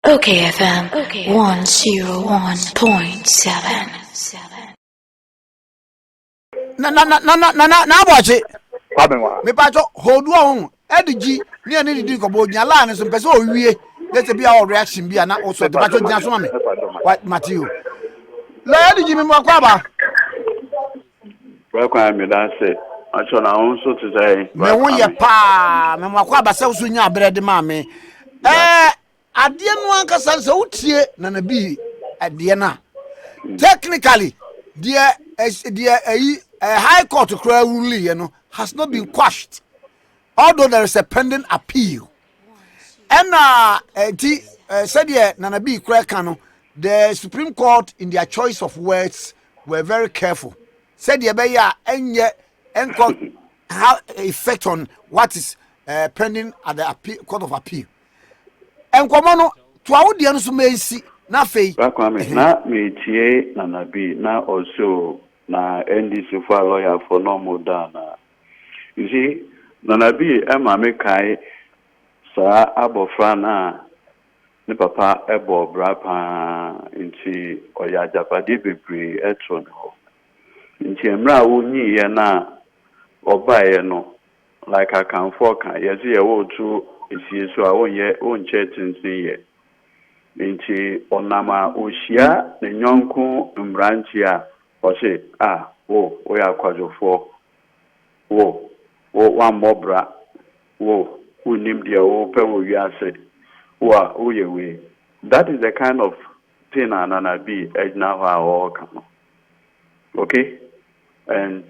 OKFM 101.7. Na boche me pa cho hold on edigi ni ani di ko bo nya la ne so pese o wie let be our reaction bi na o so de pa cho nya so ma me what Matthew la edigi me mo kwa ba Welcome me that say acho na won so to say me wo ye pa me mo kwa ba se so nya brede ma me ade no anka san se utie na bi ade na technically the high court ruling has not been quashed, although there is a pending appeal. And said Nanabi Krekano, the Supreme Court in their choice of words were very careful. Said and yet have effect on what is pending at the Court of Appeal. And Komono to our dear Sumesi. Na fei na me tie na bi na also na NDC for lawyer for normal dana. You see na bi e ma me kai sa abofra na ne papa ebo bra pa nti oya japade bebre etro ne ho nti emra wonyi ye na obaye no like I can forecast yes ye wo tu esi so a wonche tinsin ye nti onama oshia ne nyonko mbranchi a o se o ya kwajofo wo wan mobra wo unim dia wo pe wo wiase wo yewe. That is the kind of thing anana be ejna ho a kan. Okay, and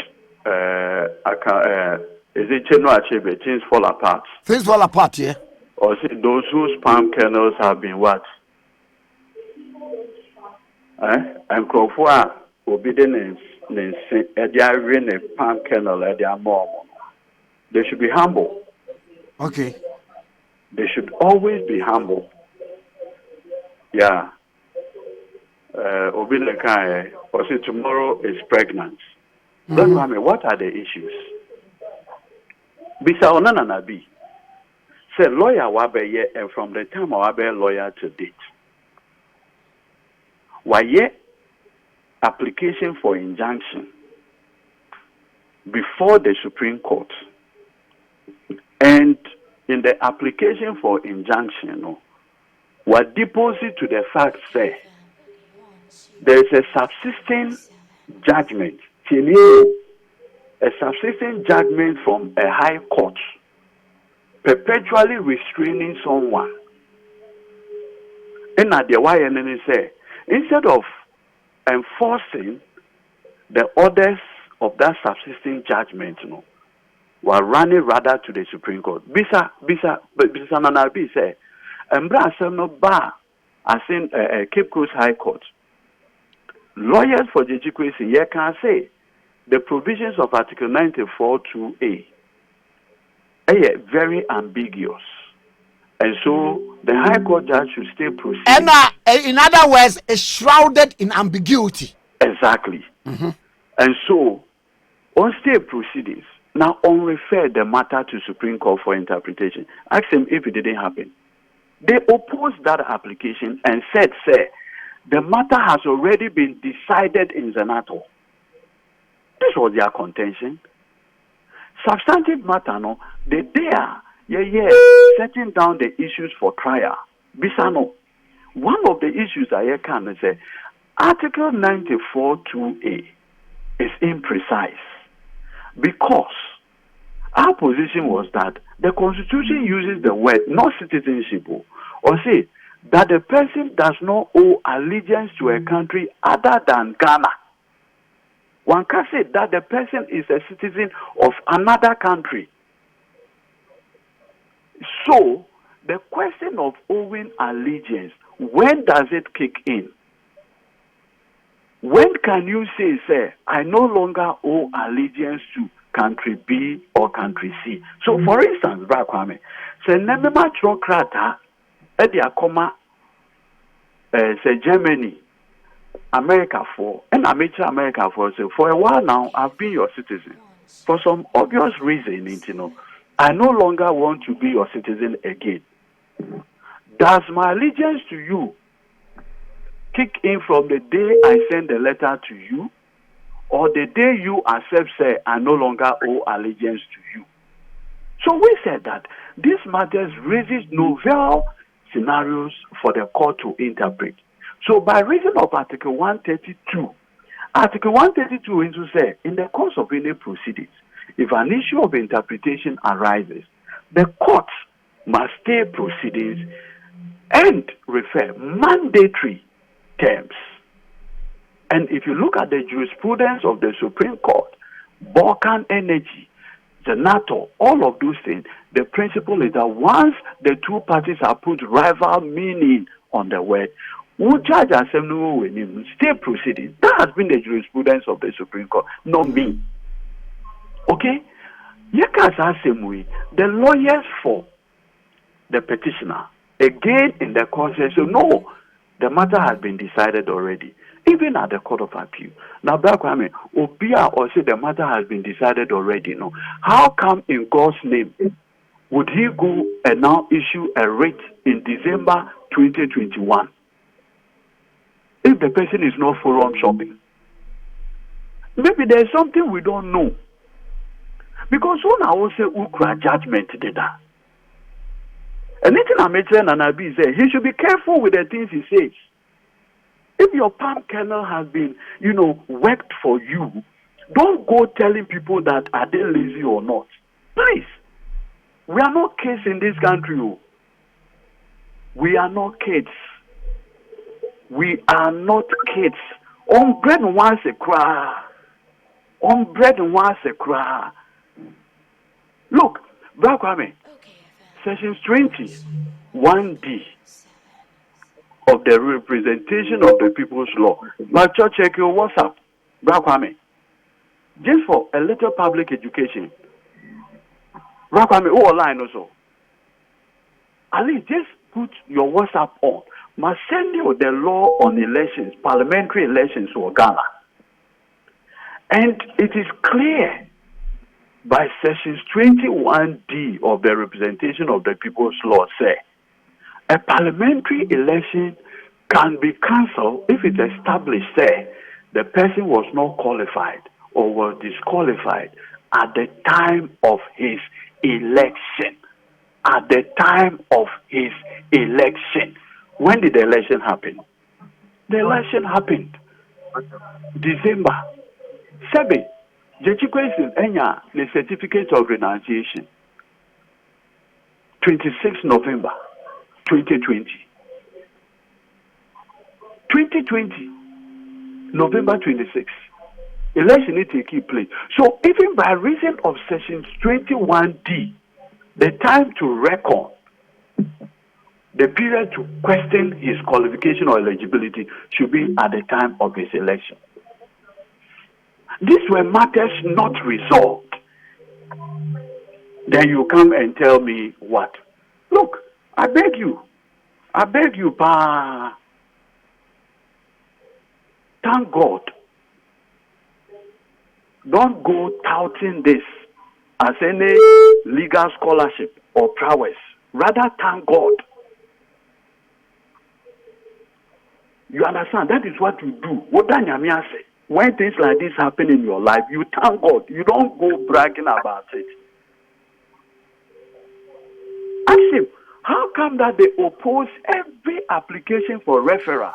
is it no achebe things fall apart, yeah, or say those whose palm kernels have been what and Crawford obedience a palm kernel at their mom. They should be humble. Okay. They should always be humble. Yeah. Obilekai or say tomorrow is pregnant. Don't worry, what are the issues? Bisa onana nabi. Say lawyer wabe and from the time wabe lawyer to date. Why application for injunction before the Supreme Court, and in the application for injunction, what deposit to the fact say there is a subsisting judgment, a subsisting judgment from a high court perpetually restraining someone. And at the YNN say, instead of enforcing the orders of that subsisting judgment, we're running rather to the Supreme Court. Bisa Nanabi say, Embra no bar, Assin Cape Coast High Court. Lawyers for Jijikwesi can say the provisions of Article 94(2)A are very ambiguous. And so the High Court judge should still proceed. And in other words, it's shrouded in ambiguity. Exactly. And so, on state proceedings, now on refer the matter to Supreme Court for interpretation. Ask them if it didn't happen. They opposed that application and said, "Sir, the matter has already been decided in Senator." This was their contention. Substantive matter, no, they are setting down the issues for trial. Bisano, one of the issues I can say, Article 94(2)A is imprecise because our position was that the Constitution uses the word not citizenship or say that the person does not owe allegiance to a country other than Ghana. One can say that the person is a citizen of another country. So, the question of owing allegiance, when does it kick in? When can you say, I no longer owe allegiance to country B or country C? So, for instance, Brakwame, say, Nemema Trokrata, Ediakoma, say, Germany, America for, and I made America for a while now, I've been your citizen. For some obvious reason, I no longer want to be your citizen again. Does my allegiance to you kick in from the day I send the letter to you, or the day you accept, say, I no longer owe allegiance to you? So we said that this matters raises novel scenarios for the court to interpret. So by reason of Article 132, Article 132 is to say, in the course of any proceedings, if an issue of interpretation arises, the court must stay proceedings and refer mandatory terms. And if you look at the jurisprudence of the Supreme Court, Balkan Energy, the NATO, all of those things, the principle is that once the two parties have put rival meaning on the word, who judge assembly stay proceedings. That has been the jurisprudence of the Supreme Court, not me. Okay? The lawyers for the petitioner, again in the court say, so no, the matter has been decided already, even at the Court of Appeal. Now, Kwame, Obia or say the matter has been decided already. No, how come in God's name would he go and now issue a writ in December 2021 if the person is not forum shopping? Maybe there's something we don't know. Because when I will say Ukra judgment did that. Anything I mentioned and I'll be say he should be careful with the things he says. If your palm kernel has been, worked for you, don't go telling people that are they lazy or not. Please. We are not kids in this country. We are not kids. We are not kids. On bread once a cry. On bread once a cry. Look, Kwame, Sections 20, 1D of the representation of the people's law. My church, check your WhatsApp, Kwame. Just for a little public education. Kwame, online also. At least just put your WhatsApp on. Must send you the law on elections, parliamentary elections for Ghana. And it is clear by Sections 21D of the representation of the people's law say, a parliamentary election can be cancelled if it established, say, the person was not qualified or was disqualified at the time of his election. At the time of his election. When did the election happen? The election happened December 7. Jechikwesi Enya the certificate of renunciation 26 November 2020. 2020 November 26. Election need to keep place. So even by reason of Section 21D, the time to reckon the period to question his qualification or eligibility should be at the time of his election. These were matters not resolved. Then you come and tell me what? Look, I beg you, pa. Thank God. Don't go touting this as any legal scholarship or prowess. Rather, thank God. You understand? That is what you do. What Danyamia say? When things like this happen in your life, you thank God. You don't go bragging about it. Ask him, how come that they oppose every application for referral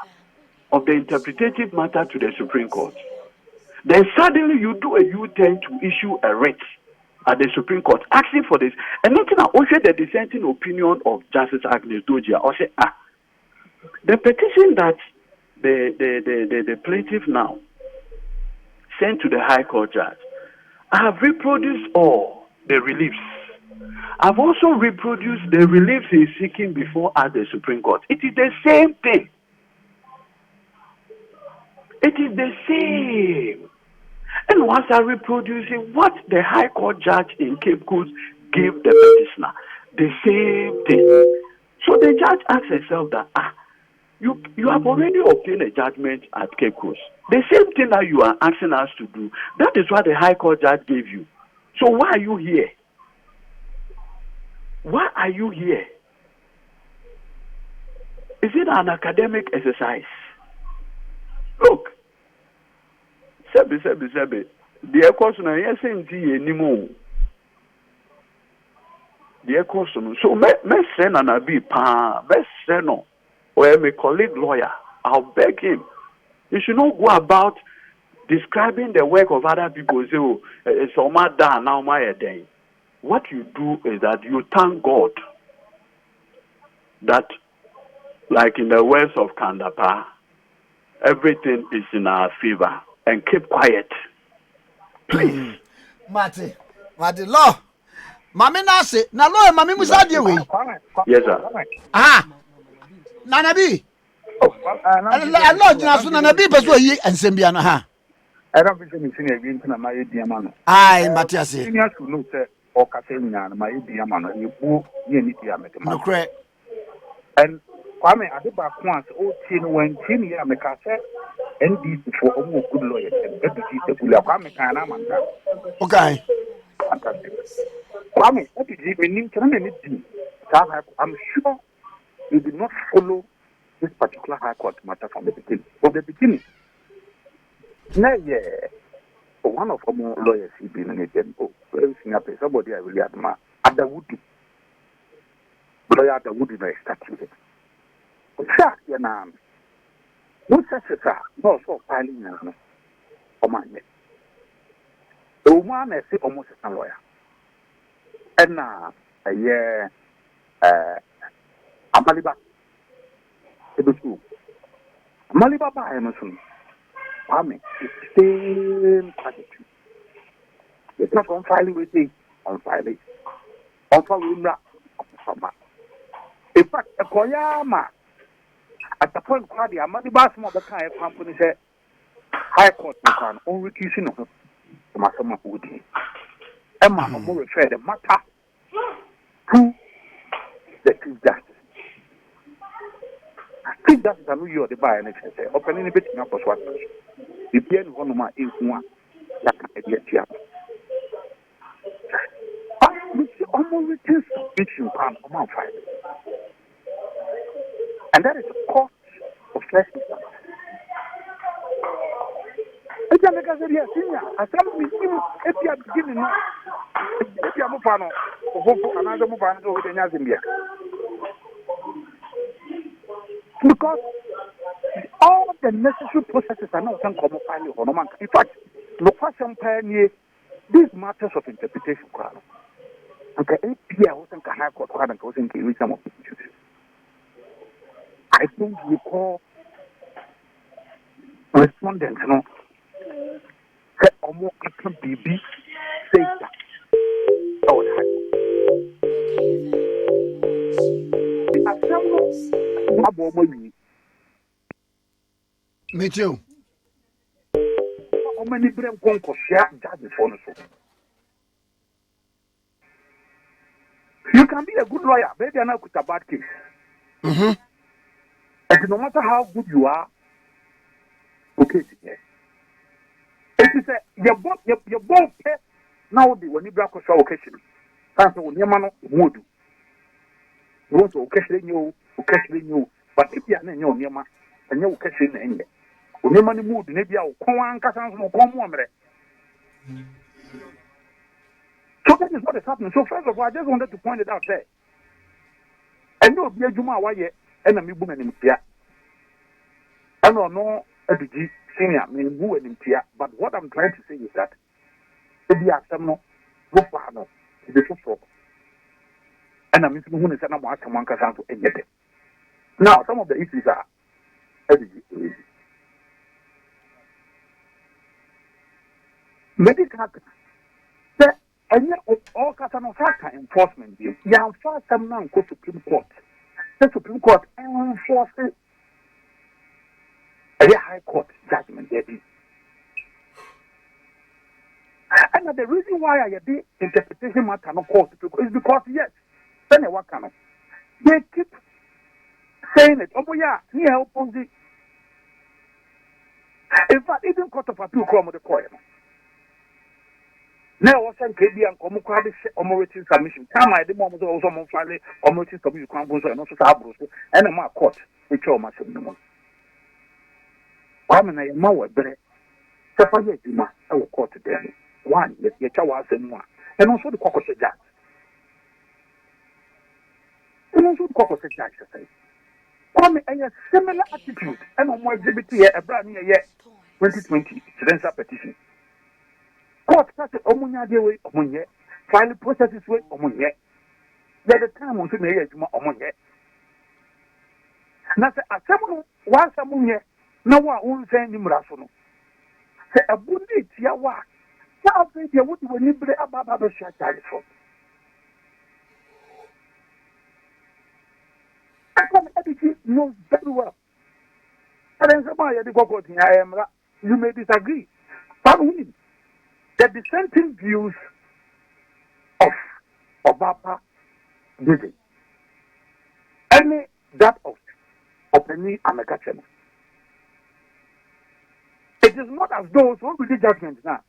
of the interpretative matter to the Supreme Court? Then suddenly you do a U-turn to issue a writ at the Supreme Court asking for this. And nothing also the dissenting opinion of Justice Agnes Dogia or say, the petition that the plaintiff now sent to the High Court judge, I have reproduced all the reliefs. I've also reproduced the reliefs he's seeking before at the Supreme Court. It is the same thing. It is the same. And once I reproduce it, what the High Court judge in Cape Coast gave the petitioner, the same thing. So the judge asked herself that, you have already obtained a judgment at Cape Coast. The same thing that you are asking us to do, that is what the High Court judge gave you. So why are you here? Why are you here? Is it an academic exercise? Look, sebi. The course na yes nti anymore. The course no. So me send an abi pa, me send no. Or my colleague lawyer, I'll beg him. You should not go about describing the work of other people. Say, oh, it's all my done now my day. What you do is that you thank God that, like in the words of Kandapa, everything is in our favor, and keep quiet. Please. Mate, law. Mami nase, na law mami musa de we. Yes, sir. Nanabi. Law jina so nanabi peso yi ensem bia no ha. I don't think anything against my diamano. Ai, Matiasi. Senior to know, sir, or Cassania, my diamano, you boo, you need diameter. No credit. And Kwame, I did back once, oh, tin when tin ya make a set, and these for almost good lawyers, and deputy the Pula Kwame Kanamanda. Okay. Fantastic. Kwame, what did you mean? I'm sure you did not follow this particular high court matter from the beginning. From the beginning. No, yeah. One of our lawyers, he been in it. Oh, very senior person, somebody I really admire. Ada Woody. Lawyer Ada Woody, I started it. Sure, you know. No such a thing. No, so filing, no. Oh, my neck. The woman, I say, almost a lawyer. And now, yeah, Amaliba. It was true. Amaliba, I am assuming. Kwame, the same attitude. It's not on filing with it, on filing. On filing, in fact, a Koyama at the point where the Amadi Basmo of the kind of company said, High Court can only accusing of Masama Woody. Emma more refer the matter to the Chief Justice. Chief Justice, I know you are the buyer, and say, opening a bit up as what. The bien one of my one that can get you. Almost written submission on file. And that is a cost of first instance. I can't make a serious senior. I tell me, if you are beginning, if you are Mufano, or another Mufano with the Nazimia. Because all the necessary processes are not common filing or no man. In fact, no question pioneer these matters of interpretation. Okay, API wasn't a high court and wasn't in some of the issues. I think you call respondents, no, say almost can be say that. Oh, Me too. How many brain concourse judges for us? You can be a good lawyer, but you're not with a bad case. And no matter how good you are, okay, it is your both now the when you black or occasion. That's when your man would do. You want to occasionally you, but if you are in your man and you occasion in when your money mood, maybe I'll come on, so that is what is happening. So first of all, I just wanted to point it out there. And no be Juma why and me boom and here. I don't know Aide senior mean who and here, but what I'm trying to say is that if you have some no go far no, it's so. And I'm who is an amount of monks to get it. Now some of the issues are medical and yet all customer factor enforcement bill. You have fast some now go to Supreme Court. The Supreme Court enforces a high court judgment there is. And the reason why I did interpretation matter no court is because yes, then what kind of they keep saying it. Oh yeah, here opposite. In fact, even Court of Appeal come with the court. Now, what's an KB and Comocratic Omoritin submission? Time I did also file Omoritin submission and also Sabros and a court. e cho ma sem no kwame na ye ma wo bere se fa ye djuma e wo court dem one ye cha wa asem mu a e no so de kokose judge e no so de kokose judge say kwame a similar attitude and on exhibit here a brand new year 2020 presidential petition court says omunya de way omunye file processes way omunye the time on to me juma omunye na se asem wa samunye na wa unsen ni mraso no se abundi tia wa sa afi de wodi wani bre ababa be sha tare so come attitude knows very well and somebody the go you may disagree but the dissenting views of Obapa Dede any that of Openi Amekachema. It is not as though so we do judgment now.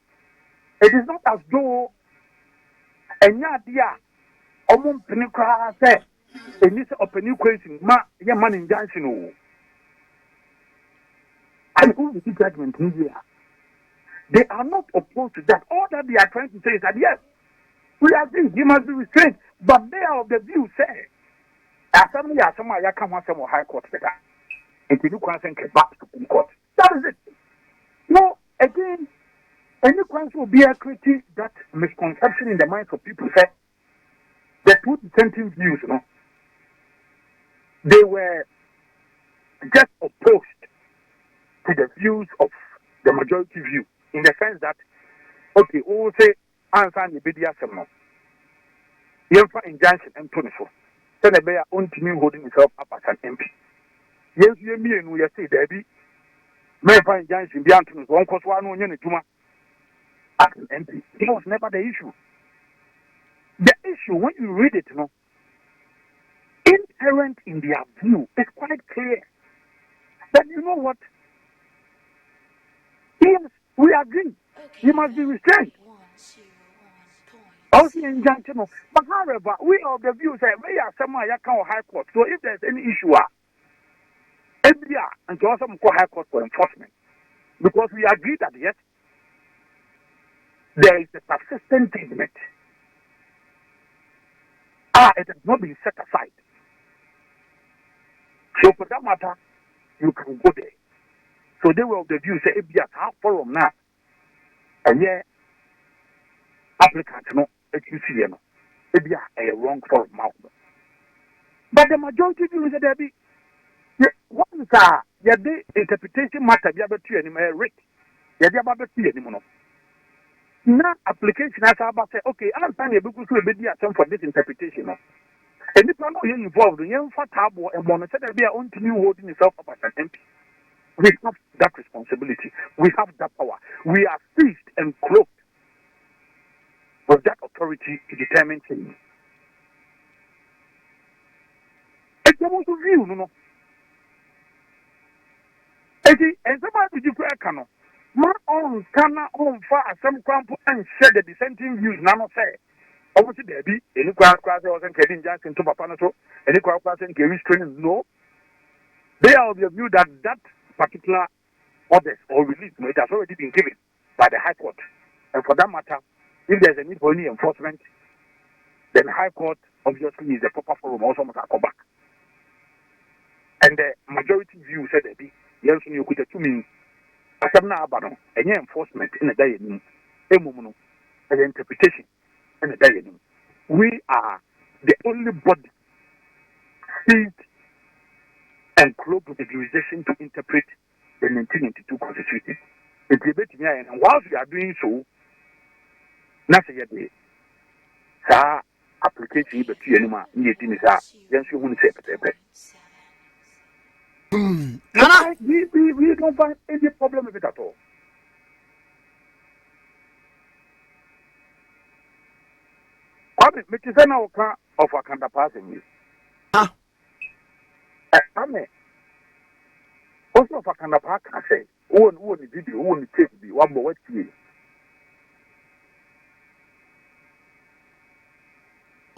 It is not as though any idea Omum Penikra said in this Openi question ma ya man in Jansino. And who will do judgment in here? They are not opposed to that. All that they are trying to say is that yes, we are saying he must be restrained, but they are of the view say Assembly Asama Yakama High Court better. And you can back to Supreme Court. That is it. No, again, any crimes will be a critique that misconception in the minds of people say the two dissenting views, they were just opposed to the views of the majority view in the sense that okay, we will say answer the media seminar. You have injunction and punish. Then a bear on to me holding himself up as an MP. Yes, you mean we say Debbie may find injunction beyond one cause one on Tuma as an MP. It was never the issue. The issue, when you read it, inherent in their view, is quite clear. That you know what? Yes, we agree. He must be restrained. Also injunction. But however, we are of the view that we are somewhere high court. So if there's any issue, every year and to also call high court for enforcement. Because we agree that yes, there is a persistent judgment. It has not been set aside. So for that matter, you can go there. So they were of the view say if you have forum now, and yeah, applicants if you see them, if you are a wrong forum mouth. But the majority view is that there be once the interpretation matter be able to any rate, you be able to see anymore. Now application as about say okay, I'm trying to be for this interpretation. And if I'm not involved, you have table and monitor that we are on to you holding yourself up as an MP. We have that responsibility. We have that power. We are seized and cloaked with that authority to determine things. It's almost a view, And somebody you crack, my own cannot own far some crumple and share the dissenting views. None of say. Obviously, there be any class wasn't getting Johnson to Papanato, any class wasn't getting training. No, they are of the view that particular orders or release it has already been given by the High Court. And for that matter, if there's a need for any enforcement, then the High Court obviously is the proper forum also must come back. And the majority view said that yes, you could have 2 minutes. Any enforcement in a day, an interpretation in a day. We are the only body seized and cloaked with the jurisdiction to interpret the 1992 Constitution. And whilst we are doing so, nothing yet. Application but you anymore, yes, you won't say we don't find any problem with it at all. I mean, it is an outcome of a kind of passing you. I mean, also of a kind of pack, I say, who only video, who only take the one more way.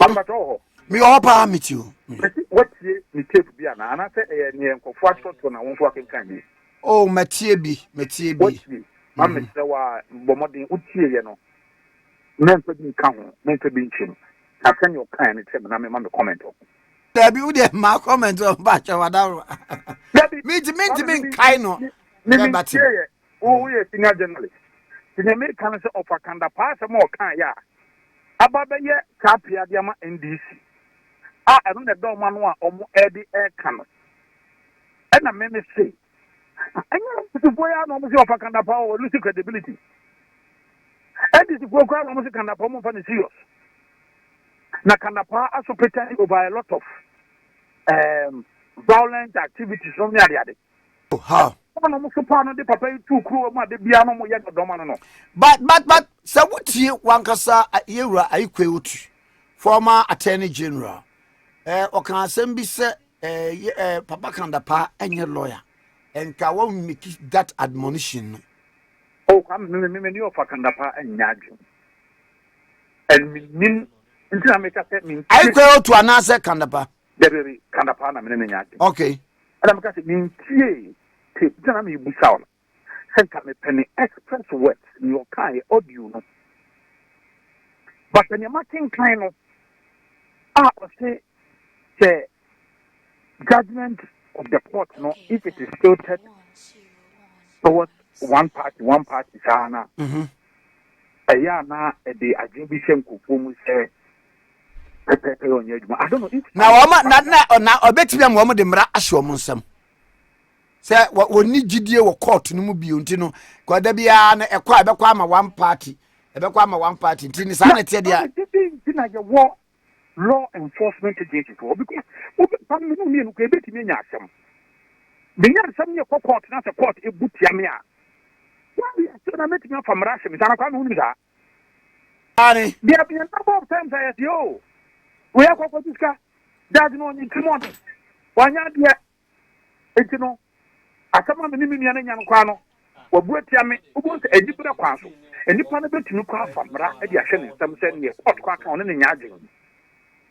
I'm at all. Me opa meet you. What ye me tape be an answer a near for to na won fucking can. Oh, metie What bi. ye? Mamma say wa bomodin utie ye no. Men to be count, men to be chin. I send your kind and tell me man comment. There be with my comment on batch of whatever. Dabi, Me kind no. me But here. Oh, we are senior journalist. The American say of a kanda pass more kan ya. Ababa ye kapia diama NDC. Ah, I don't know man wa omo Aide kan. And I me say. And you to boy no mo of a kanda power lose credibility. And this go kwa no mo kanda power mo fa serious. Na kanda power aso pretend over a lot of violent activities from the how? But But so what you wankasa yewura ayikweotu former attorney general okan asem bi se papa kandapa enye lawyer enka won make that admonition. oh, I'm many of a Kandapa and Yaju. And mean, until I make a statement, Ayikweotu anase kandapa. very Kandapa and Yaju. Okay. And I'm going to mean, Tanami Busal. Send me penny express words in your kind audio. But when you're making kind of, say, the judgment of the court, no, if it is tilted towards one party, Sana. Ayana the Ajibishem Kupumu say, I don't know if Now na obetimi am wo de mra ahwe mo nsam. Se woni gidie wo court no mu bi onti no ko da bia na ekwa ebekwa ama one party nti ni sa na tie dia law enforcement agency for because family no me no ko ebetimi nya asem me nya asem ye court na se court ebutia me a why so na metimi afamra asem sana kwa me hunu da ani there be a number of times I say yo we are kwa diska dad no ni timon wanya dia etino asema me ni nya nya nkwa no wabuatia me ubonse ejibura kwa so enipa na betimi kwa afamra e dia hwe ne nsem se ne court kwa kan ne nya agye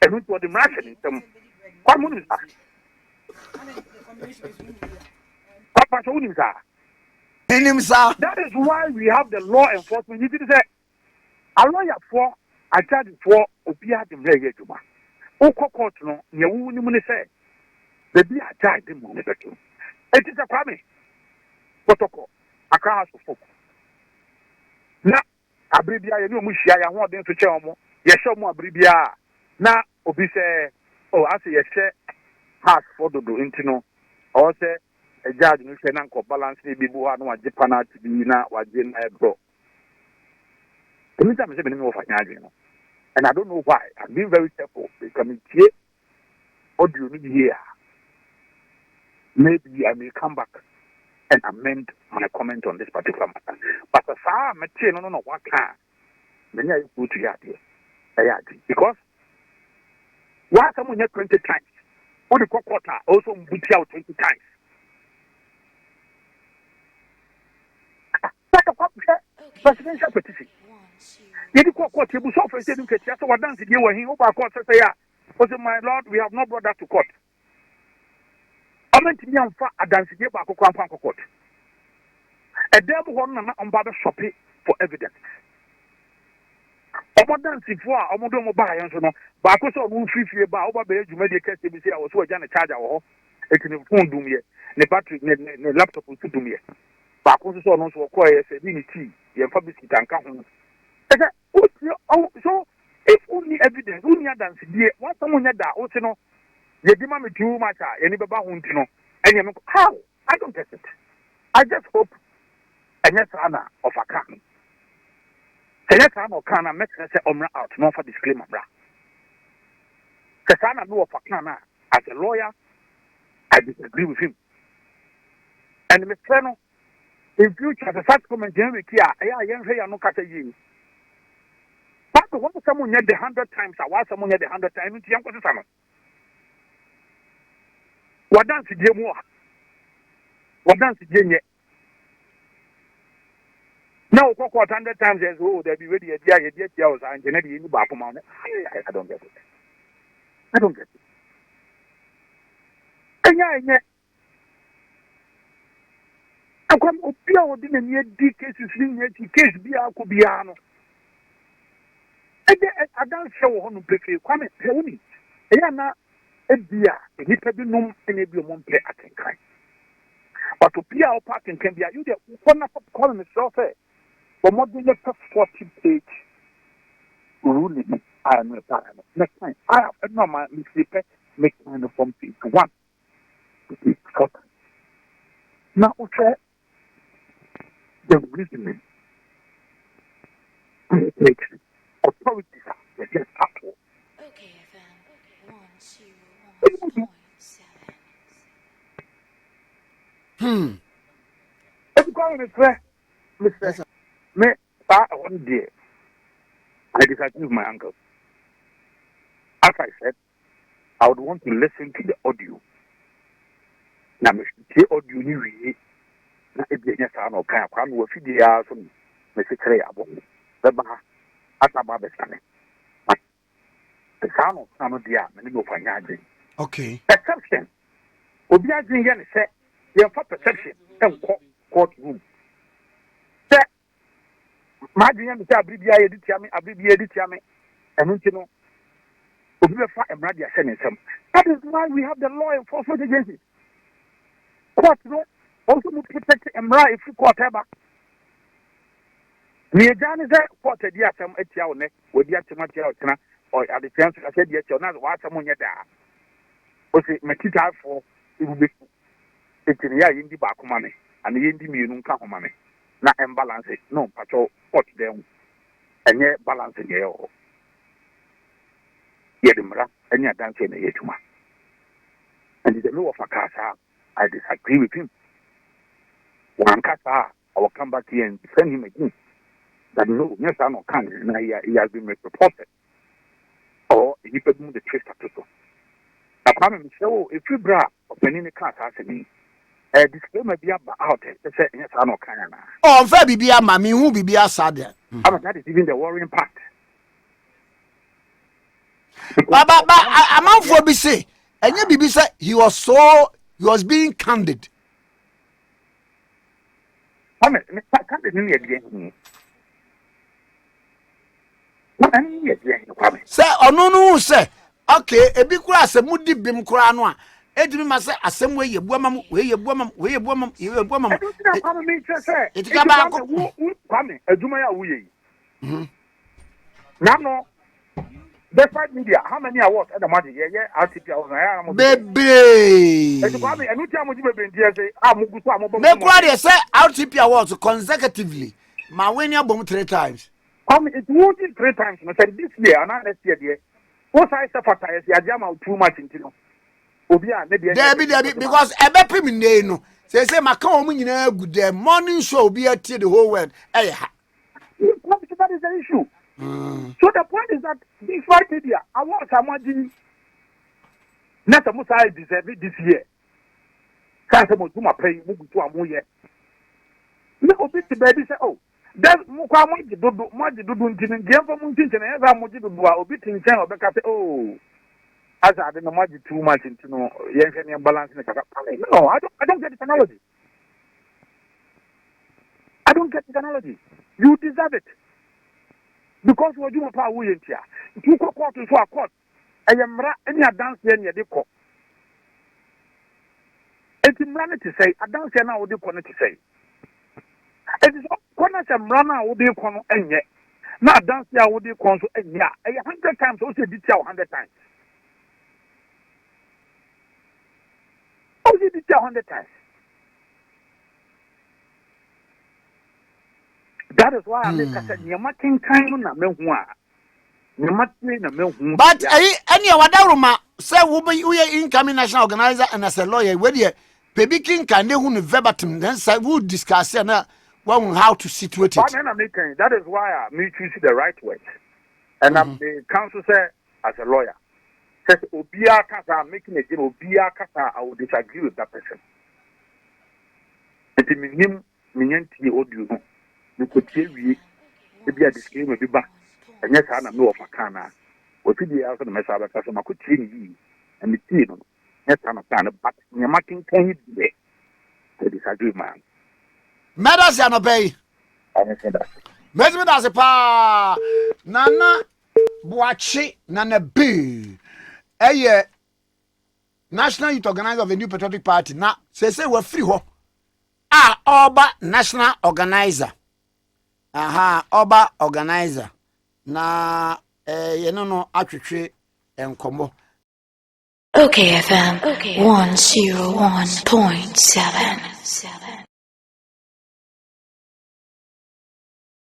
and with what the Russian them. That is why we have the law enforcement. You did say a lawyer for a judge for Obia the Reguma. Oko court no, near woman say, the be a judge the moon. It is a crime. Protocol. A car of folk. Now, Abribia, you know, Mushia, I want them to tell me. Yes, show more Abribia. Na obi say oh I say yes has for do intino or say a judge no say na ko balance ni bibu ha no waje penalty bi na waje na bro. Anytime say me no fa nya no. And I don't know why. I'm being very careful because me tie audio ni here. Maybe I may come back and amend my comment on this particular matter. But the far me tie no what can me nya go to ya there. Because why someone here 20 times? Or the quarter also beat out 20 times. Like a presidential petition. You do court, you so for saying that you are dancing here when he over court say, yeah, my lord, we have not brought that to court. I meant to be on a dancing here back court. A devil one on bother shopping for evidence. Dance for Omodo buy and so no, but I saw one free about over the media case. I was so a charger or a phone doom here, the battery, the laptop will do me. But I saw no so quiet, said, tea, your public and come. So, if only evidence, only dance, dear, what someone had that, also no, you demand me too much, any baba won't know. And you know, how? I don't get it. I just hope a yes honor of a car. Yes, I'm not make say out, no for disclaimer, bra. Kasana no for kana as a lawyer, I disagree with him. And Mr. Feno, in future, the such comment generally here, I am no kata yin. But when someone had the 100 times, I was someone had the 100 times, it's young person. What dance you more? What dance you now, 100 times as oh, they be ready at the idea and Kennedy in the back of I don't get it. I don't get it. Enya. Akwam opia odi na nie di cases ni nye case bia akobia no. Ede adanse wo hono pefe kwame hewuni. Eya na ebia nipa bi num ene bi mo mpe akenkan. But opia o parking can be you dey ukona call me so say. But more than 40-page ruling I am a parliament. Next time I have no my mistake make kind of from page 1 to page 4. Now okay. The reasoning takes authorities are just at okayfm 101.7. Every time it's fair, Mr. Me, one day, I disagree with my uncle. As I said, I would want to listen to the audio. Now, the audio ni we na ebi enya sa no kan kwa no afidi ya so me se kire abo beba asaba besane but the sound of some of dia me no fanya age okay perception obi agin ye ne se ye fa perception enko court room se ma agin ye ne se abribia ye ditiame enu nti no obi be fa emra dia se ne nsem. That is why we have the law enforcement agencies. Court no also to protect emra if you court ever. Me jani ze court di asem etia wo ne wo di atematia o tena or at the chance I said yes na wa asem onye da. O se metita for ibube etini ya yindi ba kuma me and yindi mienu nka homa me na imbalance no pacho court dem enye balance ye o. Yedimra enya dance na yetuma. And the law of Akasa, I disagree with him. One kasa, I will come back here and defend him again. That no, yes, I know can he has been reported. Or he could move the trace to so. I promise so if you bra opening the class as me, a disclaimer be out they say yes, I know can. Oh, fair bibia mami hu bibia sad. That is even the worrying part. But among for be say, and you bibi say he was being candid. I mean, can't again. Say no say okay ebi kura asem di bim kura no a edimi ma say asem we yebuamam etika ba ko kwame aduma ya wo yi no despitemedia how many awards at the magic yeah RTP awards na ya bebe etika kwame enu ti amoji bebe ndi say amugu so amobo me kura dey say RTP awards consecutively ma win abom 3 times. It won't 3 times. No, said this year and next year. Dear, what I suffer is Yajama too much into no. Obia, maybe because ebe pim no. Say my come good the morning show be at the whole world. Hey, that is the issue. So the point is that this white media, I want someone not a Musa deserve it this year. Can't someone do my pay, move to a more year. No, bit the baby say, oh. That's mukwa moji dudu ntini ngemfa muntinche na yeza moji dudu wa obi tinchen obeka say oh asa ade no moji too much ntino yenhwe ne balance ne kaka. No, I don't get the analogy. I don't get the analogy. You deserve it. Because what you pa wo yentia. You go court so a court. Eyemra any dance here ne de ko. Enti mra to say dance na wo de ko ne to say. It is one of them runner will be con and yet. Not dance ya would be con so and yeah, 100 times also detail 100 times. Also detail 100 times. That is why I make a said, you're making kind of memoir. You're making a memoir. But any wadaruma say we incoming national organizer and as a lawyer, where you Pebikin can they who verbatim then say we'll discuss how to situate it. That is why I choose the right words. And the counsel said, as a lawyer, says Obia Kasa making a deal, Obia Kasa, I would disagree with that person. It means him, Minyanti Odu, you could tell me, maybe a disclaimer, and yes, I know of a cana. What did you ask the Messiah? Because I could change you and the tea. Yes, I'm a fan, but you're making can you disagree, man. Medas ya no pay. I said that. Mesme da se pa nana boachi nana B. Eye National Youth Organizer of the New Patriotic Party. Na say we free ho. Oba National Organizer. Aha, Oba Organizer. Na you know atwetwe enkomo. Okay, FM 101.7.